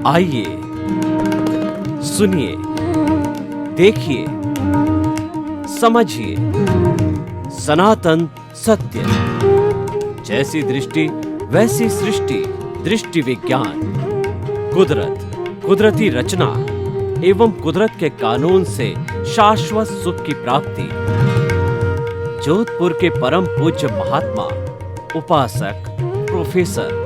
आइए सुनिए, देखिए, समझिए सनातन सत्य। जैसी दृष्टि वैसी सृष्टि, दृष्टि विज्ञान। कुदरत, कुदरती रचना एवं कुदरत के कानून से शाश्वत सुख की प्राप्ति। जोधपुर के परम पूज्य महात्मा उपासक प्रोफेसर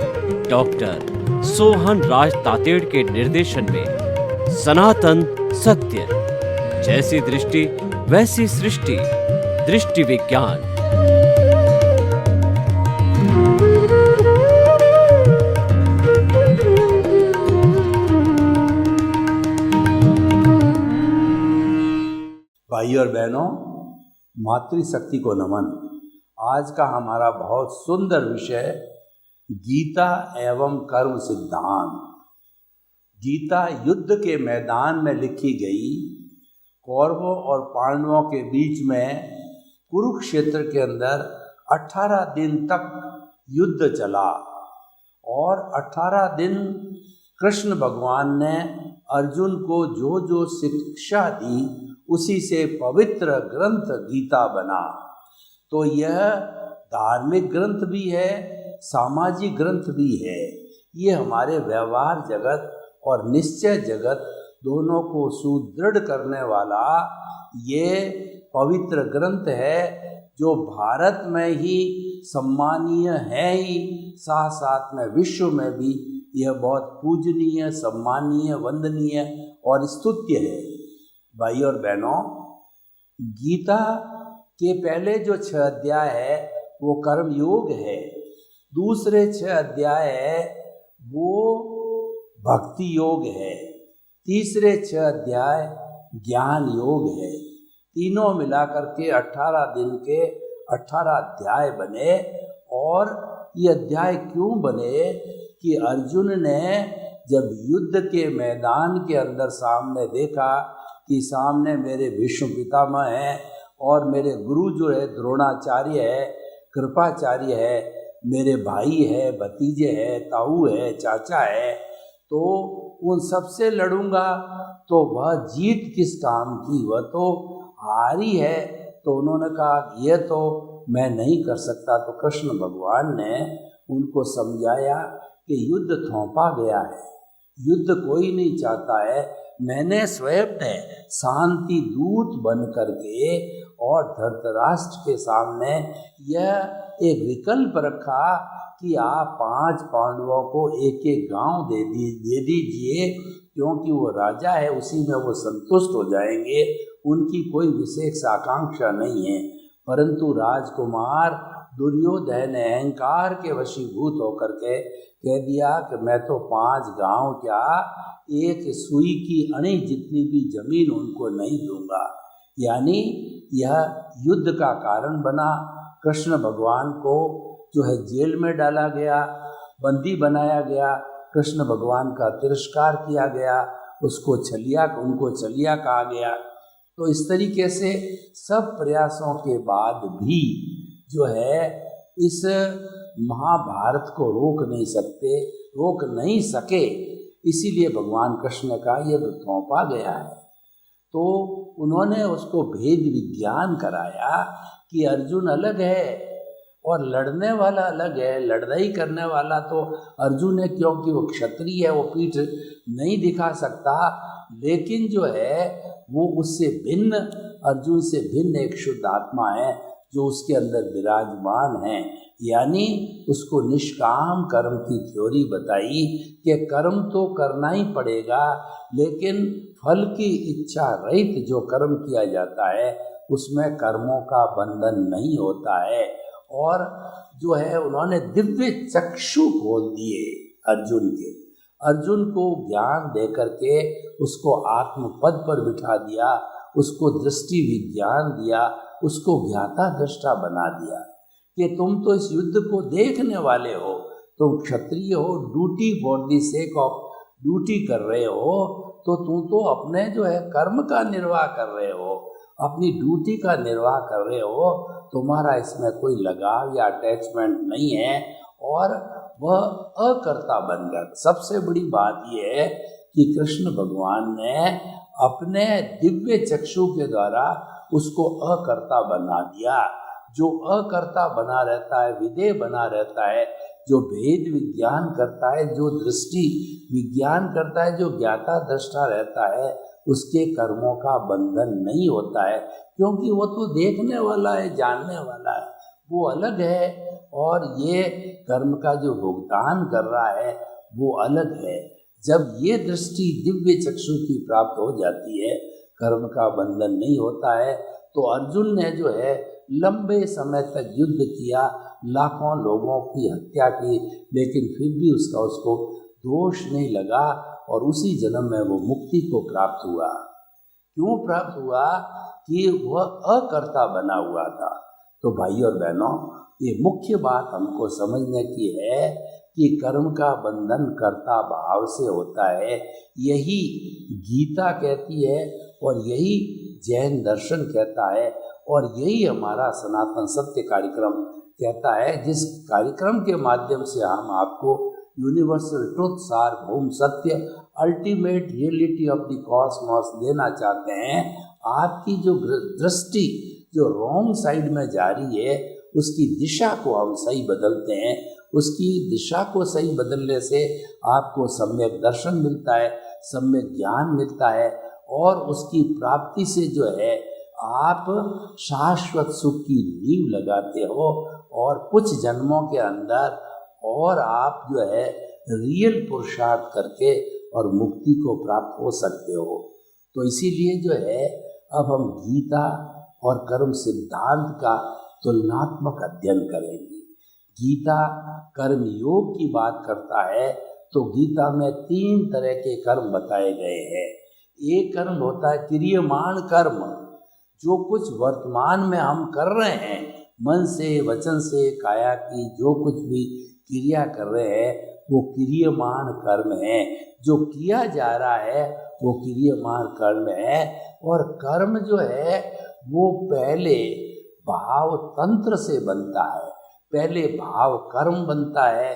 डॉक्टर सोहन राज तातेड़ के निर्देशन में सनातन सत्य। जैसी दृष्टि वैसी सृष्टि, दृष्टि विज्ञान। भाई और बहनों, मातृशक्ति को नमन। आज का हमारा बहुत सुंदर विषय गीता एवं कर्म सिद्धांत। गीता युद्ध के मैदान में लिखी गई। कौरवों और पांडवों के बीच में कुरुक्षेत्र के अंदर 18 दिन तक युद्ध चला और 18 दिन कृष्ण भगवान ने अर्जुन को जो जो शिक्षा दी उसी से पवित्र ग्रंथ गीता बना। तो यह धार्मिक ग्रंथ भी है, सामाजिक ग्रंथ भी है। ये हमारे व्यवहार जगत और निश्चय जगत दोनों को सुदृढ़ करने वाला ये पवित्र ग्रंथ है, जो भारत में ही सम्मानीय है ही, साथ साथ में विश्व में भी यह बहुत पूजनीय, सम्मानीय, वंदनीय और स्तुत्य है। भाई और बहनों, गीता के पहले जो 6 अध्याय है वो कर्म योग है। दूसरे 6 अध्याय है वो भक्ति योग है। तीसरे 6 अध्याय ज्ञान योग है। तीनों मिलाकर के 18 दिन के 18 अध्याय बने। और ये अध्याय क्यों बने कि अर्जुन ने जब युद्ध के मैदान के अंदर सामने देखा कि सामने मेरे भीष्म पितामह हैं और मेरे गुरु जो है द्रोणाचार्य है, कृपाचार्य है, मेरे भाई है, भतीजे है, ताऊ है, चाचा है, तो उन सबसे लड़ूंगा तो वह जीत किस काम की, वह तो हारी है। तो उन्होंने कहा यह तो मैं नहीं कर सकता। तो कृष्ण भगवान ने उनको समझाया कि युद्ध थोपा गया है, युद्ध कोई नहीं चाहता है। मैंने स्वयं ने शांति दूत बन करके और धृतराष्ट्र के सामने यह एक विकल्प रखा कि आप 5 पांडवों को एक एक गांव दे दीजिए, क्योंकि वो राजा है, उसी में वो संतुष्ट हो जाएंगे, उनकी कोई विशेष आकांक्षा नहीं है। परंतु राजकुमार दुर्योधन ने अहंकार के वशीभूत होकर के कह दिया कि मैं तो 5 गांव क्या, एक सुई की अणी जितनी भी जमीन उनको नहीं दूंगा। यानी यह युद्ध का कारण बना। कृष्ण भगवान को जो है जेल में डाला गया, बंदी बनाया गया, कृष्ण भगवान का तिरस्कार किया गया, उनको छलिया कहा गया। तो इस तरीके से सब प्रयासों के बाद भी जो है इस महाभारत को रोक नहीं सके। इसीलिए भगवान कृष्ण का यह थोपा गया है। तो उन्होंने उसको भेद विज्ञान कराया कि अर्जुन अलग है और लड़ने वाला अलग है। लड़ाई करने वाला तो अर्जुन है, क्योंकि वो क्षत्रिय है, वो पीठ नहीं दिखा सकता। लेकिन जो है वो उससे भिन्न, अर्जुन से भिन्न एक शुद्ध आत्मा है जो उसके अंदर विराजमान है। यानी उसको निष्काम कर्म की थ्योरी बताई कि कर्म तो करना ही पड़ेगा, लेकिन फल की इच्छा रहित जो कर्म किया जाता है उसमें कर्मों का बंधन नहीं होता है। और जो है उन्होंने दिव्य चक्षु खोल दिए अर्जुन को ज्ञान दे करके उसको आत्मपद पर बिठा दिया, उसको दृष्टि विज्ञान दिया, उसको ज्ञाता दृष्टा बना दिया कि तुम तो इस युद्ध को देखने वाले हो, तुम क्षत्रिय हो, duty for the sake of duty कर रहे हो, तो तुम तो अपने जो है कर्म का निर्वाह कर रहे हो, अपनी ड्यूटी का निर्वाह कर रहे हो, तुम्हारा इसमें कोई लगाव या अटैचमेंट नहीं है। और वह अकर्ता बन गया। सबसे बड़ी बात यह है कि कृष्ण भगवान ने अपने दिव्य चक्षु के द्वारा उसको अकर्ता बना दिया। जो अकर्ता बना रहता है, विदेह बना रहता है, जो भेद विज्ञान करता है, जो दृष्टि विज्ञान करता है, जो ज्ञाता दृष्टा रहता है, उसके कर्मों का बंधन नहीं होता है, क्योंकि वो तो देखने वाला है, जानने वाला है, वो अलग है। और ये कर्म का जो भुगतान कर रहा है वो अलग है। जब ये दृष्टि दिव्य चक्षु की प्राप्त हो जाती है, कर्म का बंधन नहीं होता है, तो अर्जुन ने जो है लंबे समय तक युद्ध किया, लाखों लोगों की हत्या की, लेकिन फिर भी उसको दोष नहीं लगा और उसी जन्म में वो मुक्ति को प्राप्त हुआ। क्यों प्राप्त हुआ? कि वह अकर्ता बना हुआ था। तो भाई और बहनों, ये मुख्य बात हमको समझने की है कि कर्म का बंधन कर्ता भाव से होता है। यही गीता कहती है और यही जैन दर्शन कहता है और यही हमारा सनातन सत्य कार्यक्रम कहता है, जिस कार्यक्रम के माध्यम से हम आपको यूनिवर्सल ट्रुथ, सार्वभौम सत्य, ultimate reality of the Cosmos देना चाहते हैं। आपकी जो दृष्टि जो रॉन्ग साइड में जा रही है, उसकी दिशा को हम सही बदलते हैं। उसकी दिशा को सही बदलने से आपको सम्यक दर्शन मिलता है, सम्यक ज्ञान मिलता है और उसकी प्राप्ति से जो है आप शाश्वत सुख की नींव लगाते हो और कुछ जन्मों के अंदर और आप जो है रियल पुरुषार्थ करके और मुक्ति को प्राप्त हो सकते हो। तो इसीलिए जो है अब हम गीता और कर्म सिद्धांत का तुलनात्मक अध्ययन करेंगे। गीता कर्म योग की बात करता है, तो गीता में 3 तरह के कर्म बताए गए हैं। एक कर्म होता है क्रियमाण कर्म, जो कुछ वर्तमान में हम कर रहे हैं, मन से, वचन से, काया की जो कुछ भी क्रिया कर रहे हैं वो क्रियमाण कर्म है। जो किया जा रहा है वो क्रियमाण कर्म है। और कर्म जो है वो पहले भाव तंत्र से बनता है। पहले भाव कर्म बनता है,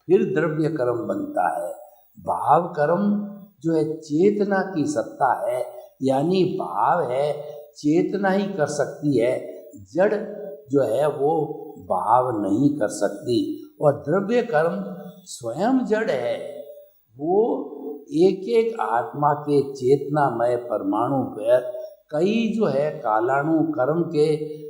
फिर द्रव्य कर्म बनता है। भाव कर्म जो है चेतना की सत्ता है, यानी भाव है, चेतना ही कर सकती है, जड़ जो है वो भाव नहीं कर सकती। और द्रव्य कर्म स्वयं जड़ है, वो एक एक आत्मा के चेतनामय परमाणु पर कई जो है कालाणु कर्म के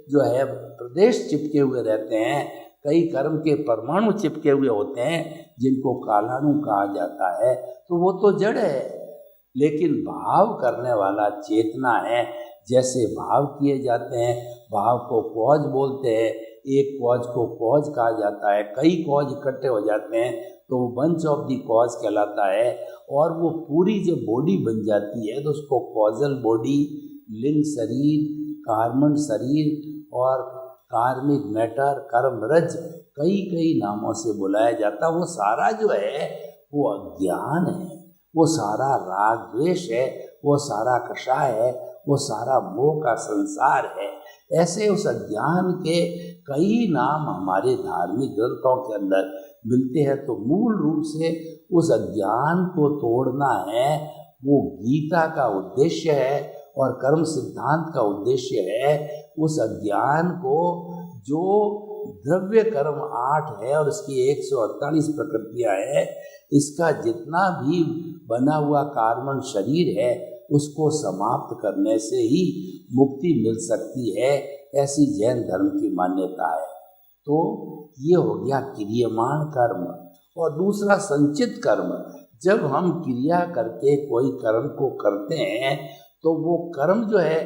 जो है प्रदेश चिपके हुए रहते हैं। कई कर्म के परमाणु चिपके हुए होते हैं जिनको कालाणु कहा जाता है। तो वो तो जड़ है, लेकिन भाव करने वाला चेतना है। जैसे भाव किए जाते हैं, भाव को कॉज बोलते हैं, एक कॉज को कॉज कहा जाता है, कई कॉज इकट्ठे हो जाते हैं तो वो बंच ऑफ दी कॉज कहलाता है। और वो पूरी जब बॉडी बन जाती है तो उसको कॉजल बॉडी, लिंग शरीर, कार्मण शरीर और कार्मिक मैटर, कर्मरज, कई नामों से बुलाया जाता। वो सारा जो है वो अज्ञान है, वो सारा राग द्वेष है, वो सारा कषाय है, वो सारा मोह का संसार है। ऐसे उस अज्ञान के कई नाम हमारे धार्मिक ग्रंथों के अंदर मिलते हैं। तो मूल रूप से उस अज्ञान को तोड़ना है, वो गीता का उद्देश्य है और कर्म सिद्धांत का उद्देश्य है। उस अज्ञान को, जो द्रव्य कर्म 8 है और इसकी 148 प्रकृतियाँ है, इसका जितना भी बना हुआ कार्मण शरीर है उसको समाप्त करने से ही मुक्ति मिल सकती है, ऐसी जैन धर्म की मान्यता है। तो ये हो गया क्रियमाण कर्म। और दूसरा संचित कर्म। जब हम क्रिया करके कोई कर्म को करते हैं तो वो कर्म जो है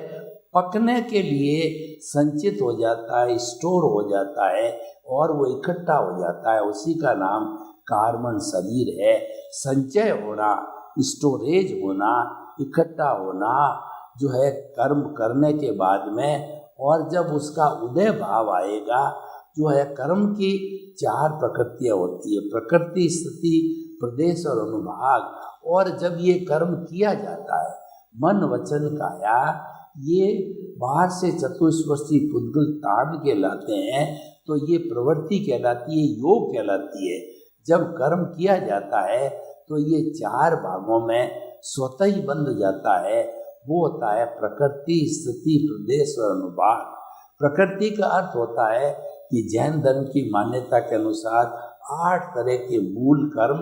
पकने के लिए संचित हो जाता है, स्टोर हो जाता है और वो इकट्ठा हो जाता है। उसी का नाम कार्मण शरीर है। संचय होना, स्टोरेज होना, इकट्ठा होना जो है कर्म करने के बाद में। और जब उसका उदय भाव आएगा, जो है कर्म की 4 प्रकृतियाँ होती है, प्रकृति, स्थिति, प्रदेश और अनुभाग। और जब ये कर्म किया जाता है, मन वचन काया, ये बाहर से चतुष्वर्षी पुद्गल तान कहलाते हैं, तो ये प्रवृत्ति कहलाती है, योग कहलाती है। जब कर्म किया जाता है तो ये 4 भागों में स्वतः ही बंध जाता है। वो होता है प्रकृति, स्थिति, प्रदेश और अनुभाग। प्रकृति का अर्थ होता है कि जैन धर्म की मान्यता के अनुसार 8 तरह के मूल कर्म,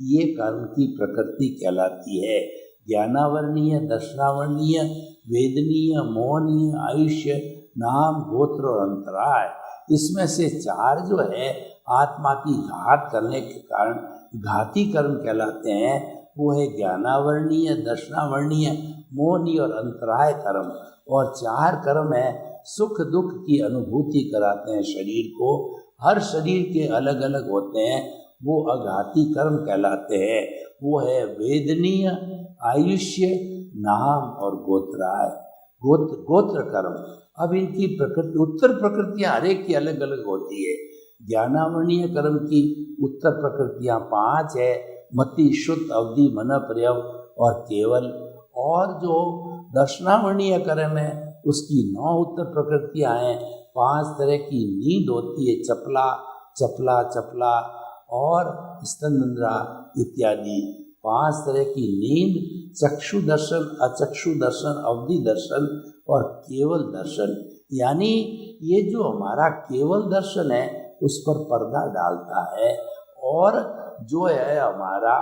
ये कर्म की प्रकृति कहलाती है। ज्ञानावर्णीय, दर्शनावर्णीय, वेदनीय, मोहनीय, आयुष्य, नाम, गोत्र और अंतराय। इसमें से 4 जो है आत्मा की घात करने के कारण घाती कर्म कहलाते हैं। वो है ज्ञानावर्णीय, दर्शनावर्णीय, मोहनीय और अंतराय कर्म। और 4 कर्म है सुख दुख की अनुभूति कराते हैं शरीर को। हर शरीर के अलग अलग होते हैं, वो अघाती कर्म कहलाते हैं। वो है वेदनीय, आयुष्य, नाम और गोत्राय, गोत्र कर्म। अब इनकी प्रकृति, उत्तर प्रकृतियां हर एक की अलग अलग होती है। ज्ञानावर्णीय कर्म की उत्तर प्रकृतियां 5 है, मति, शुद्ध, अवधि, मन, प्रयव और केवल। और जो दर्शनावर्णीय कर्म है उसकी 9 उत्तर प्रकृतियां हैं। 5 तरह की नींद होती है, चपला, चपला, चपला और स्तनंद्रा इत्यादि। 5 तरह की नींद, चक्षु दर्शन, अचक्षु दर्शन, अवधि दर्शन और केवल दर्शन। यानी ये जो हमारा केवल दर्शन है उस पर पर्दा डालता है। और जो है हमारा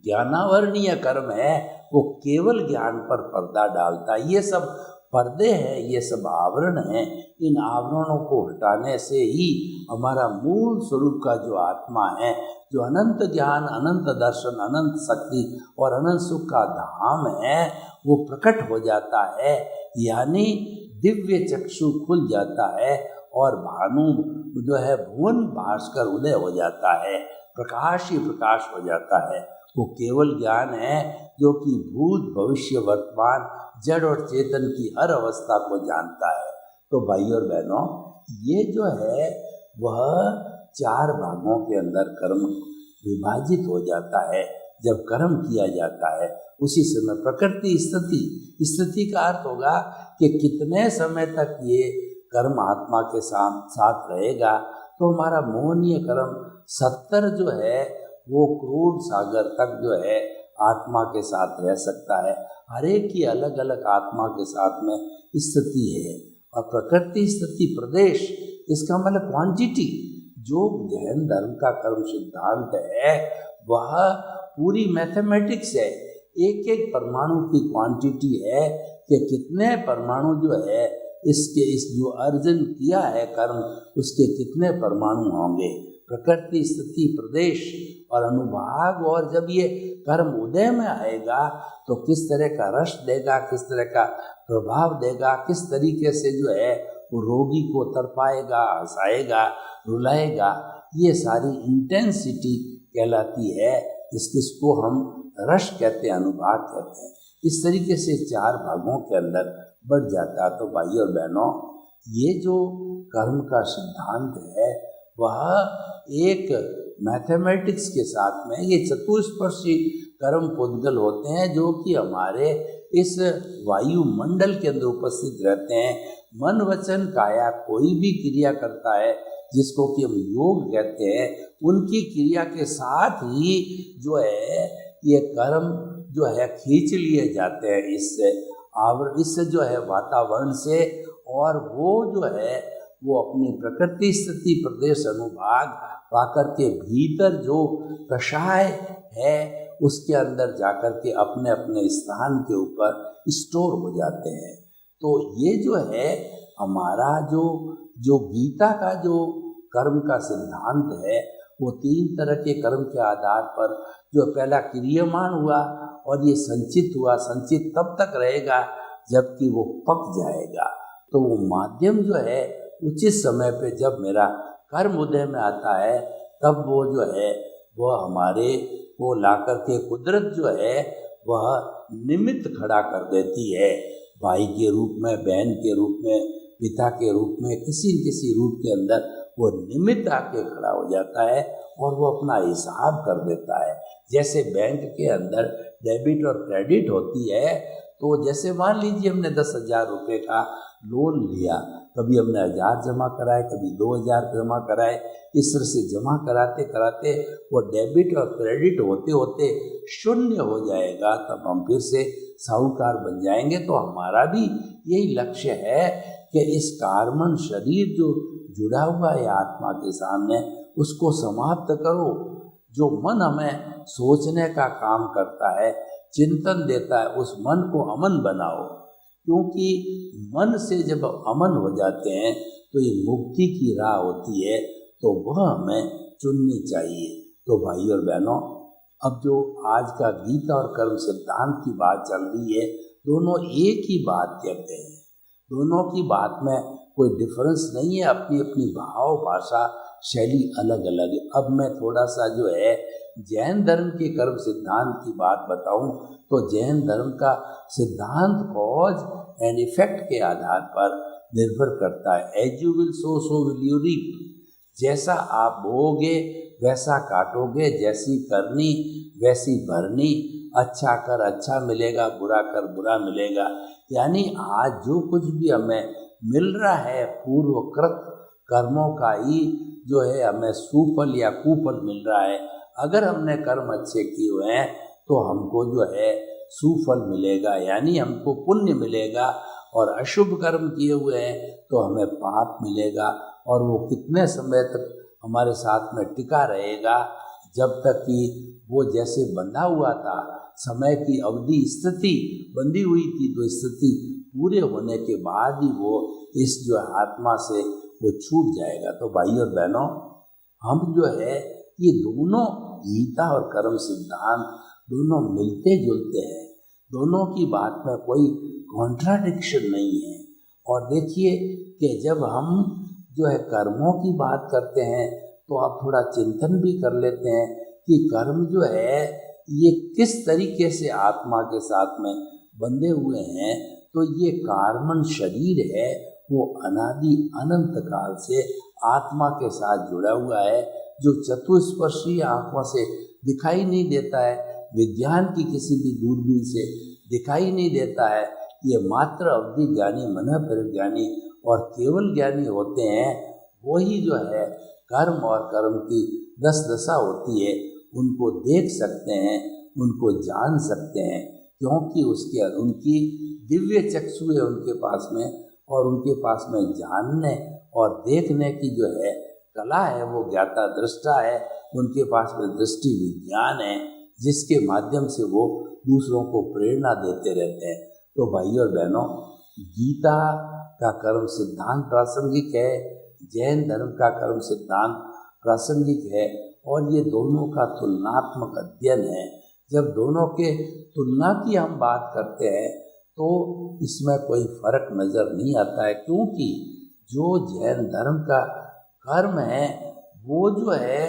ज्ञानावर्णीय कर्म है वो केवल ज्ञान पर पर्दा डालता है। ये सब पर्दे हैं, ये सब आवरण हैं। इन आवरणों को हटाने से ही हमारा मूल स्वरूप का जो आत्मा है, जो अनंत ज्ञान, अनंत दर्शन, अनंत शक्ति और अनंत सुख का धाम है, वो प्रकट हो जाता है। यानी दिव्य चक्षु खुल जाता है और भानु जो है भुवन भास्कर उदय हो जाता है, प्रकाश ही प्रकाश हो जाता है। वो केवल ज्ञान है जो कि भूत, भविष्य, वर्तमान, जड़ और चेतन की हर अवस्था को जानता है। तो भाई और बहनों, ये जो है वह 4 भागों के अंदर कर्म विभाजित हो जाता है। जब कर्म किया जाता है उसी समय प्रकृति, स्थिति का अर्थ होगा कि कितने समय तक ये कर्म आत्मा के साथ रहेगा। तो हमारा मोहनीय कर्म 70 जो है वो क्रोध सागर तक जो है आत्मा के साथ रह सकता है। हर एक की अलग अलग आत्मा के साथ में स्थिति है। और प्रकृति, स्थिति, प्रदेश, इसका मतलब क्वांटिटी। जो जैन धर्म का कर्म सिद्धांत है वह पूरी मैथमेटिक्स है। एक एक परमाणु की क्वांटिटी है कि कितने परमाणु जो है इस जो अर्जन किया है कर्म, उसके कितने परमाणु होंगे। प्रकृति, स्थिति, प्रदेश और अनुभाग। और जब ये कर्म उदय में आएगा तो किस तरह का रस देगा, किस तरह का प्रभाव देगा, किस तरीके से जो है वो रोगी को तड़पाएगा, हंसाएगा, रुलाएगा, ये सारी इंटेंसिटी कहलाती है। इसको हम रस कहते हैं, अनुभाग कहते हैं। इस तरीके से 4 भागों के अंदर बढ़ जाता। तो भाई और बहनों, ये जो कर्म का सिद्धांत है वह एक मैथमेटिक्स के साथ में ये चतुष्पर्शी कर्म पुद्गल होते हैं जो कि हमारे इस वायुमंडल के अंदर उपस्थित रहते हैं। मन, वचन, काया कोई भी क्रिया करता है जिसको कि हम योग कहते हैं, उनकी क्रिया के साथ ही जो है ये कर्म जो है खींच लिए जाते हैं इससे जो है वातावरण से। और वो जो है वो अपनी प्रकृति, स्थिति, प्रदेश, अनुभाग पाकर के भीतर जो कषाय है उसके अंदर जाकर के अपने अपने स्थान के ऊपर स्टोर हो जाते हैं। तो ये जो है हमारा जो गीता का जो कर्म का सिद्धांत है वो 3 तरह के कर्म के आधार पर जो पहला क्रियमान हुआ और ये संचित हुआ। संचित तब तक रहेगा जबकि वो पक जाएगा। तो वो माध्यम जो है उचित समय पे जब मेरा कर्म उदय में आता है तब वो जो है वह हमारे को लाकर के कुदरत जो है वह निमित्त खड़ा कर देती है। भाई के रूप में, बहन के रूप में, पिता के रूप में, किसी न किसी रूप के अंदर वो निमित्त आके खड़ा हो जाता है और वो अपना हिसाब कर देता है। जैसे बैंक के अंदर डेबिट और क्रेडिट होती है, तो जैसे मान लीजिए हमने 10,000 रुपये का लोन लिया कभी हमने 1000 जमा कराए, कभी 2000 जमा कराए। इस तरह से जमा कराते कराते वो डेबिट और क्रेडिट होते होते शून्य हो जाएगा, तब हम फिर से साहूकार बन जाएंगे। तो हमारा भी यही लक्ष्य है कि इस कार्बन शरीर जो जुड़ा हुआ है आत्मा के सामने, उसको समाप्त करो। जो मन हमें सोचने का काम करता है, चिंतन देता है, उस मन को अमन बनाओ, क्योंकि मन से जब अमन हो जाते हैं तो ये मुक्ति की राह होती है, तो वह हमें चुननी चाहिए। तो भाई और बहनों, अब जो आज का गीता और कर्म सिद्धांत की बात चल रही है, दोनों एक ही बात कहते हैं, दोनों की बात में कोई डिफरेंस नहीं है, अपनी अपनी भाव भाषा शैली अलग अलग है। अब मैं थोड़ा सा जो है जैन धर्म के कर्म सिद्धांत की बात बताऊं, तो जैन धर्म का सिद्धांत कॉज एंड इफेक्ट के आधार पर निर्भर करता है। As you will sow, so will you reap. जैसा आप बोओगे वैसा काटोगे, जैसी करनी वैसी भरनी। अच्छा कर अच्छा मिलेगा, बुरा कर बुरा मिलेगा। यानी आज जो कुछ भी हमें मिल रहा है पूर्वकृत कर्मों का ही जो है हमें सुफल या कुफल मिल रहा है। अगर हमने कर्म अच्छे किए हुए हैं तो हमको जो है सुफल मिलेगा, यानी हमको पुण्य मिलेगा, और अशुभ कर्म किए हुए हैं तो हमें पाप मिलेगा। और वो कितने समय तक हमारे साथ में टिका रहेगा, जब तक कि वो जैसे बंधा हुआ था, समय की अवधि स्थिति बंधी हुई थी, तो स्थिति पूरे होने के बाद ही वो इस जो आत्मा से वो छूट जाएगा। तो भाई और बहनों, हम जो है ये दोनों गीता और कर्म सिद्धांत दोनों मिलते जुलते हैं, दोनों की बात में कोई कॉन्ट्राडिक्शन नहीं है। और देखिए कि जब हम जो है कर्मों की बात करते हैं तो आप थोड़ा चिंतन भी कर लेते हैं कि कर्म जो है ये किस तरीके से आत्मा के साथ में बंधे हुए हैं। तो ये कार्बन शरीर है, वो अनादि अनंत काल से आत्मा के साथ जुड़ा हुआ है, जो चतुष्पर्शी आंखों से दिखाई नहीं देता है, विज्ञान की किसी भी दूरबीन से दिखाई नहीं देता है। ये मात्र अवधि ज्ञानी, मन परिज्ञानी और केवल ज्ञानी होते हैं, वही जो है कर्म और कर्म की 10 दशा होती है, उनको देख सकते हैं, उनको जान सकते हैं, क्योंकि उसके उनकी दिव्य चक्षु है उनके पास में, और उनके पास में जानने और देखने की जो है कला है, वो ज्ञाता दृष्टा है, उनके पास में दृष्टि विज्ञान है, जिसके माध्यम से वो दूसरों को प्रेरणा देते रहते हैं। तो भाई और बहनों, गीता का कर्म सिद्धांत प्रासंगिक है, जैन धर्म का कर्म सिद्धांत प्रासंगिक है, और ये दोनों का तुलनात्मक अध्ययन है। जब दोनों के तुलना की हम बात करते हैं तो इसमें कोई फर्क नज़र नहीं आता है, क्योंकि जो जैन धर्म का कर्म है वो जो है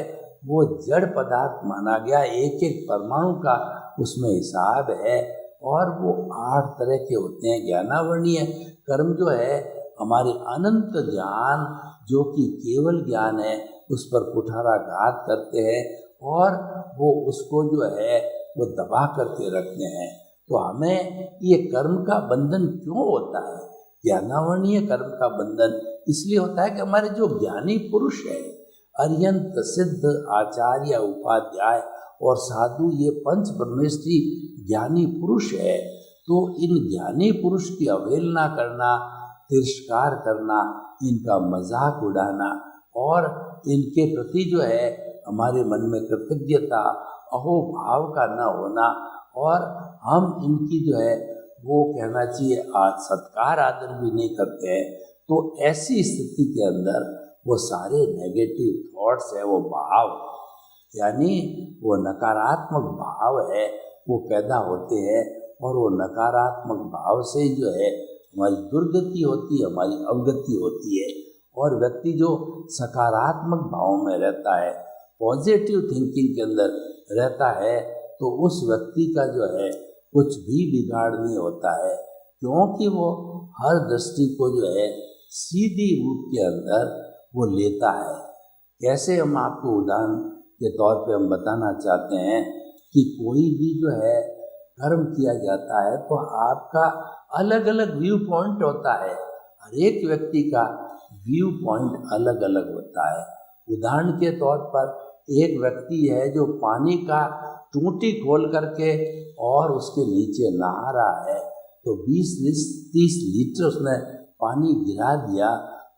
वो जड़ पदार्थ माना गया, एक एक परमाणु का उसमें हिसाब है, और वो 8 तरह के होते हैं। ज्ञानावर्णीय कर्म जो है हमारे अनंत ज्ञान, जो कि केवल ज्ञान है, उस पर कुठाराघात करते हैं, और वो उसको जो है वो दबा करके रखते हैं। तो हमें ये कर्म का बंधन क्यों होता है? ज्ञानावर्णीय कर्म का बंधन इसलिए होता है कि हमारे जो ज्ञानी पुरुष है, अरियंत सिद्ध आचार्य उपाध्याय और साधु, ये पंच परमेष्ठी ज्ञानी पुरुष है। तो इन ज्ञानी पुरुष की अवहेलना करना, तिरस्कार करना, इनका मजाक उड़ाना, और इनके प्रति जो है हमारे मन में कृतज्ञता अहोभाव का न होना, और हम इनकी जो है वो कहना चाहिए सत्कार आदर भी नहीं करते हैं, तो ऐसी स्थिति के अंदर वो सारे नेगेटिव थॉट्स है, वो भाव, यानी वो नकारात्मक भाव है, वो पैदा होते हैं, और वो नकारात्मक भाव से जो है हमारी दुर्गति होती है, हमारी अवगति होती है। और व्यक्ति जो सकारात्मक भाव में रहता है, पॉजिटिव थिंकिंग के अंदर रहता है, तो उस व्यक्ति का जो है कुछ भी बिगाड़ नहीं होता है, क्योंकि वो हर दृष्टि को जो है सीधी रूप के अंदर वो लेता है। कैसे, हम आपको उदाहरण के तौर पे हम बताना चाहते हैं कि कोई भी जो है कर्म किया जाता है तो आपका अलग अलग व्यू पॉइंट होता है, हर एक व्यक्ति का व्यू पॉइंट अलग अलग होता है। उदाहरण के तौर पर एक व्यक्ति है जो पानी का टूटी खोल करके और उसके नीचे नहा रहा है, तो 20-30 लीटर उसने पानी गिरा दिया,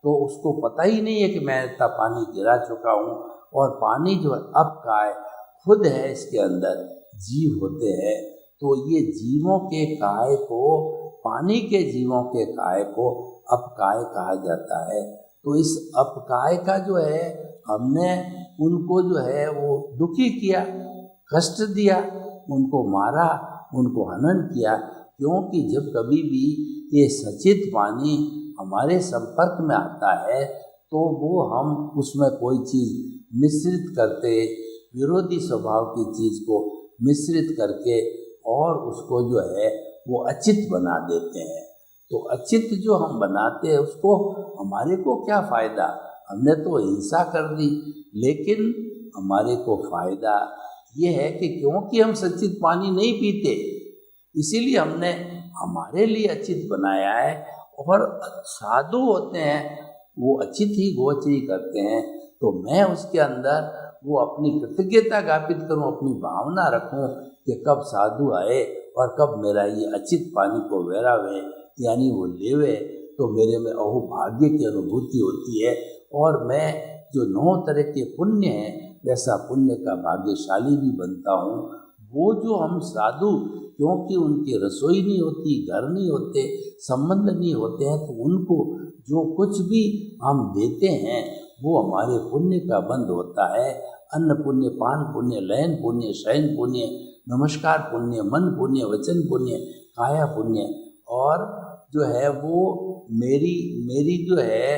तो उसको पता ही नहीं है कि मैं इतना पानी गिरा चुका हूँ। और पानी जो अब का है खुद है, इसके अंदर जीव होते हैं, तो ये जीवों के काय को, पानी के जीवों के काय को अपकाय कहा जाता है। तो इस अपकाय का जो है, हमने उनको जो है वो दुखी किया, कष्ट दिया, उनको मारा, उनको हनन किया, क्योंकि जब कभी भी ये सचित पानी हमारे संपर्क में आता है तो वो हम उसमें कोई चीज़ मिश्रित करते, विरोधी स्वभाव की चीज़ को मिश्रित करके और उसको जो है वो अचित बना देते हैं। तो अचित जो हम बनाते हैं उसको हमारे को क्या फ़ायदा, हमने तो हिंसा कर दी, लेकिन हमारे को फ़ायदा ये है कि क्योंकि हम सचित पानी नहीं पीते, इसीलिए हमने हमारे लिए अचित बनाया है। और साधु होते हैं वो अचित ही गोचरी करते हैं, तो मैं उसके अंदर वो अपनी कृतज्ञता ज्ञापित करूं, अपनी भावना रखूं कि कब साधु आए और कब मेरा ये अचित पानी को वेरावे, यानी वो लेवे, तो मेरे में अहो भाग्य की अनुभूति होती है और मैं जो 9 तरह के पुण्य हैं वैसा पुण्य का भाग्यशाली भी बनता हूँ। वो जो हम साधु, क्योंकि उनकी रसोई नहीं होती, घर नहीं होते, संबंध नहीं होते हैं, तो उनको जो कुछ भी हम देते हैं वो हमारे पुण्य का बंध होता है। अन्न पुण्य, पान पुण्य, लयन पुण्य, शयन पुण्य, नमस्कार पुण्य, मन पुण्य, वचन पुण्य, काया पुण्य। और जो है वो मेरी जो है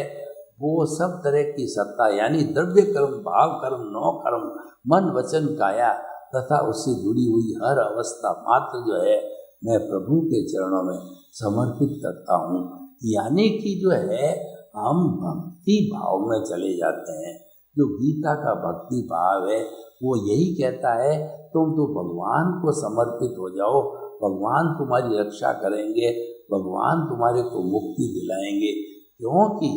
वो सब तरह की सत्ता, यानी द्रव्य कर्म, भाव कर्म, 9 कर्म, मन वचन काया तथा उससे जुड़ी हुई हर अवस्था मात्र जो है मैं प्रभु के चरणों में समर्पित करता हूँ। यानी कि जो है हम भक्ति भाव में चले जाते हैं। जो गीता का भक्ति भाव है वो यही कहता है, तुम तो भगवान को समर्पित हो जाओ, भगवान तुम्हारी रक्षा करेंगे, भगवान तुम्हारे को मुक्ति दिलाएंगे। क्योंकि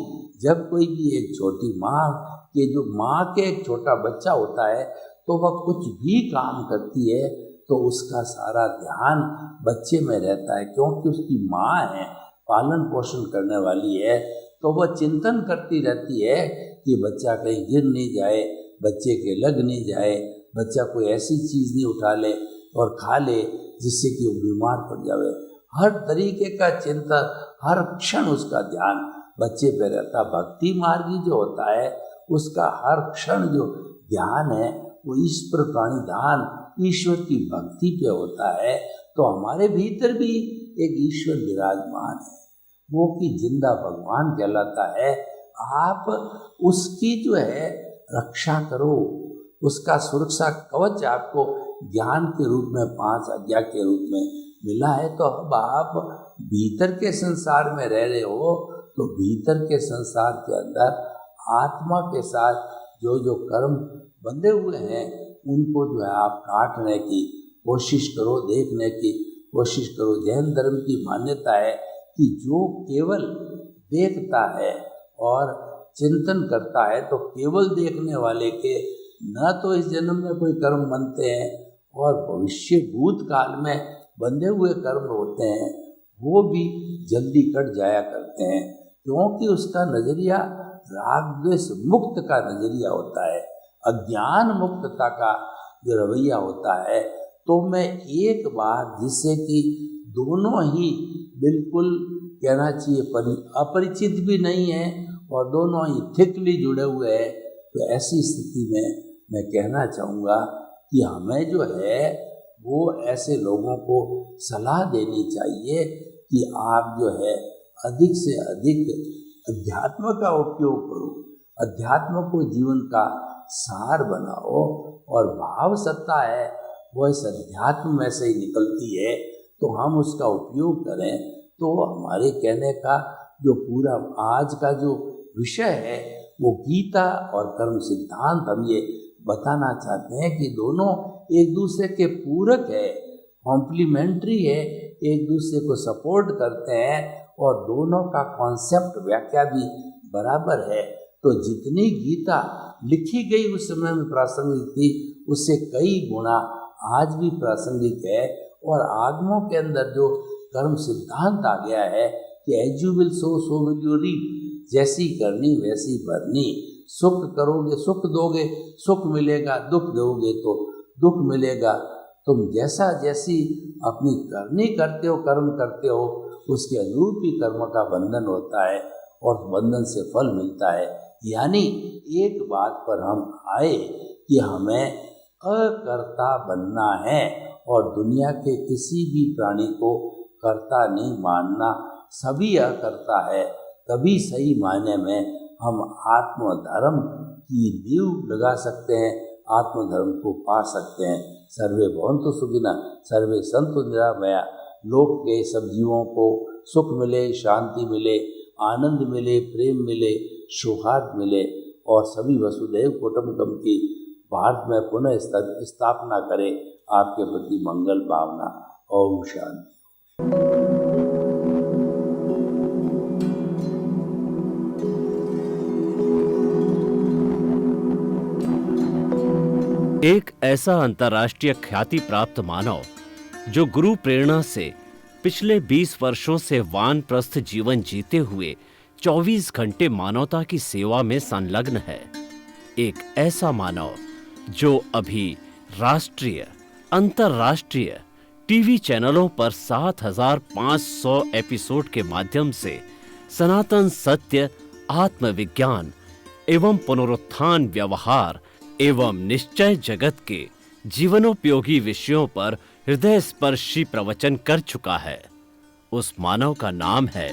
जब कोई भी एक छोटी माँ के एक छोटा बच्चा होता है तो वह कुछ भी काम करती है तो उसका सारा ध्यान बच्चे में रहता है, क्योंकि उसकी माँ है, पालन पोषण करने वाली है, तो वह चिंतन करती रहती है कि बच्चा कहीं गिर नहीं जाए, बच्चे के लग नहीं जाए, बच्चा कोई ऐसी चीज़ नहीं उठा ले और खा ले जिससे कि वो बीमार पड़ जाए। हर तरीके का चिंतन, हर क्षण उसका ध्यान बच्चे पे रहता। भक्ति मार्गी जो होता है उसका हर क्षण जो ध्यान है वो ईश्वर प्राणिधान, ईश्वर की भक्ति पे होता है। तो हमारे भीतर भी एक ईश्वर विराजमान है, वो कि जिंदा भगवान कहलाता है। आप उसकी जो है रक्षा करो, उसका सुरक्षा कवच आपको ज्ञान के रूप में, 5 आज्ञा के रूप में मिला है। तो अब आप भीतर के संसार में रह रहे हो, तो भीतर के संसार के अंदर आत्मा के साथ जो जो कर्म बंधे हुए हैं उनको जो है आप काटने की कोशिश करो, देखने की कोशिश करो। जैन धर्म की मान्यता है कि जो केवल देखता है और चिंतन करता है, तो केवल देखने वाले के न तो इस जन्म में कोई कर्म बनते हैं और भविष्य भूतकाल में बंधे हुए कर्म होते हैं, वो भी जल्दी कट जाया करते हैं, क्योंकि उसका नज़रिया राग द्वेष मुक्त का नज़रिया होता है, अज्ञान मुक्तता का जो रवैया होता है। तो मैं एक बात जिससे कि दोनों ही बिल्कुल कहना चाहिए अपरिचित भी नहीं है और दोनों ही थिकली जुड़े हुए हैं, तो ऐसी स्थिति में मैं कहना चाहूँगा कि हमें जो है वो ऐसे लोगों को सलाह देनी चाहिए कि आप जो है अधिक से अधिक अध्यात्म का उपयोग करो, अध्यात्म को जीवन का सार बनाओ। और भाव सत्ता है वो इस अध्यात्म में से ही निकलती है, तो हम उसका उपयोग करें। तो हमारे कहने का जो पूरा आज का जो विषय है वो गीता और कर्म सिद्धांत हम ये बताना चाहते हैं कि दोनों एक दूसरे के पूरक है, कॉम्प्लीमेंट्री है, एक दूसरे को सपोर्ट करते हैं और दोनों का कॉन्सेप्ट व्याख्या भी बराबर है, तो जितनी गीता लिखी गई उस समय में प्रासंगिक थी, उससे कई गुना आज भी प्रासंगिक है। और आगमों के अंदर जो कर्म सिद्धांत आ गया है कि as you will sow so will you reap, जैसी करनी वैसी भरनी, सुख करोगे सुख दोगे सुख मिलेगा, दुख दोगे तो दुख मिलेगा। तुम जैसा जैसी अपनी करनी करते हो, कर्म करते हो, उसके अनुरूप ही कर्म का बंधन होता है और बंधन से फल मिलता है। यानी एक बात पर हम आए कि हमें अकर्ता बनना है और दुनिया के किसी भी प्राणी को कर्ता नहीं मानना, सभी अकर्ता है। तभी सही मायने में हम आत्मधर्म की नींव लगा सकते हैं, आत्मधर्म को पा सकते हैं। सर्वे भवन्तु सुखिनः, सर्वे सन्तु निरामया। लोक के सब जीवों को सुख मिले, शांति मिले, आनंद मिले, प्रेम मिले, सौहार्द मिले और सभी वसुधैव कुटुम्बकम की भारत में पुनः स्थापना करे। आपके प्रति मंगल भावना। ओम शांति। एक ऐसा अंतर्राष्ट्रीय ख्याति प्राप्त मानव जो गुरु प्रेरणा से पिछले 20 वर्षों से वानप्रस्थ जीवन जीते हुए 24 घंटे मानवता की सेवा में संलग्न है। एक ऐसा मानव जो अभी राष्ट्रीय, अंतर्राष्ट्रीय टीवी चैनलों पर 7,500 एपिसोड के माध्यम से सनातन सत्य, आत्मविज्ञान एवं पुनरुत्थान, व्यवहार एवं निश्चय जगत के जीवनोपयोगी विषयों पर हृदय स्पर्शी प्रवचन कर चुका है। उस मानव का नाम है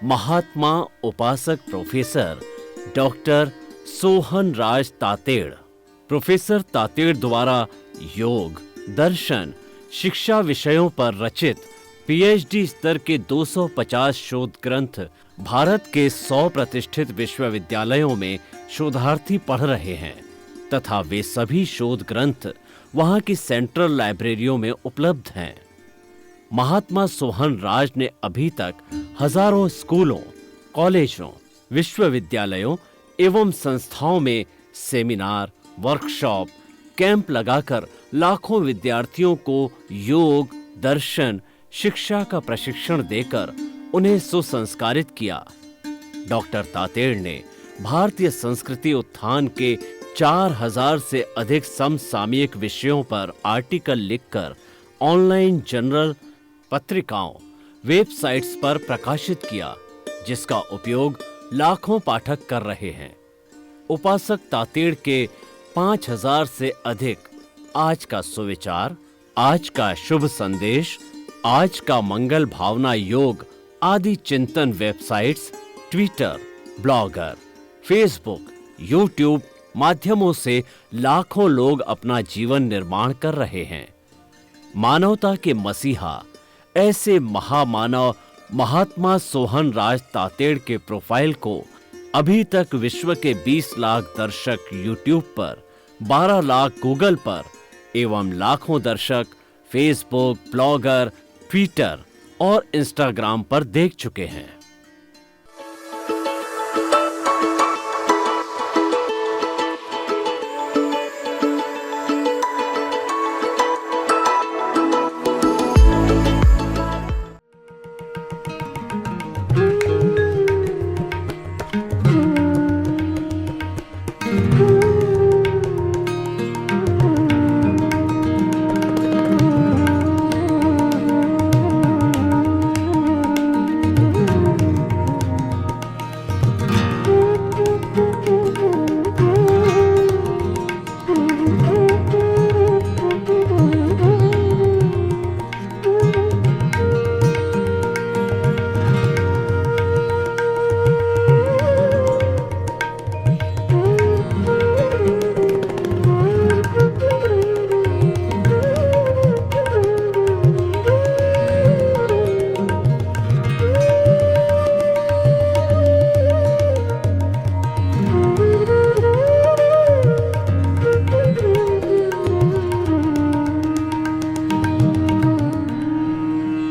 महात्मा उपासक प्रोफेसर डॉक्टर सोहन राज तातेड़। प्रोफेसर तातेड़ द्वारा योग, दर्शन, शिक्षा विषयों पर रचित पीएचडी स्तर के 250 शोध ग्रंथ भारत के 100 प्रतिष्ठित विश्वविद्यालयों में शोधार्थी पढ़ रहे हैं तथा वे सभी शोध ग्रंथ वहां की सेंट्रल लाइब्रेरियों में उपलब्ध हैं। महात्मा सोहन राज ने अभी तक हजारों स्कूलों, कॉलेजों, विश्वविद्यालयों एवं संस्थाओं में सेमिनार, वर्कशॉप, कैंप लगाकर लाखों विद्यार्थियों को योग, दर्शन, शिक्षा का प्रशिक्षण देकर उन्हें सुसंस्कारित किया। डॉक्टर तातेड़ ने भारतीय संस्कृति उत्थान के 4000 से अधिक समसामयिक विषयों पर आर्टिकल लिखकर ऑनलाइन जर्नल, पत्रिकाओं, वेबसाइट्स पर प्रकाशित किया, जिसका उपयोग लाखों पाठक कर रहे हैं। उपासक तातेड़ के 5000 से अधिक आज का सुविचार, आज का शुभ संदेश, आज का मंगल भावना योग आदि चिंतन websites, Twitter, blogger, Facebook, YouTube माध्यमों से लाखों लोग अपना जीवन निर्माण कर रहे हैं। मानवता के मसीहा ऐसे महामानव महात्मा सोहन राज तातेड़ के प्रोफाइल को अभी तक विश्व के 20 लाख दर्शक यूट्यूब पर, 12 लाख गूगल पर एवं लाखों दर्शक फेसबुक, ब्लॉगर, ट्विटर और इंस्टाग्राम पर देख चुके हैं।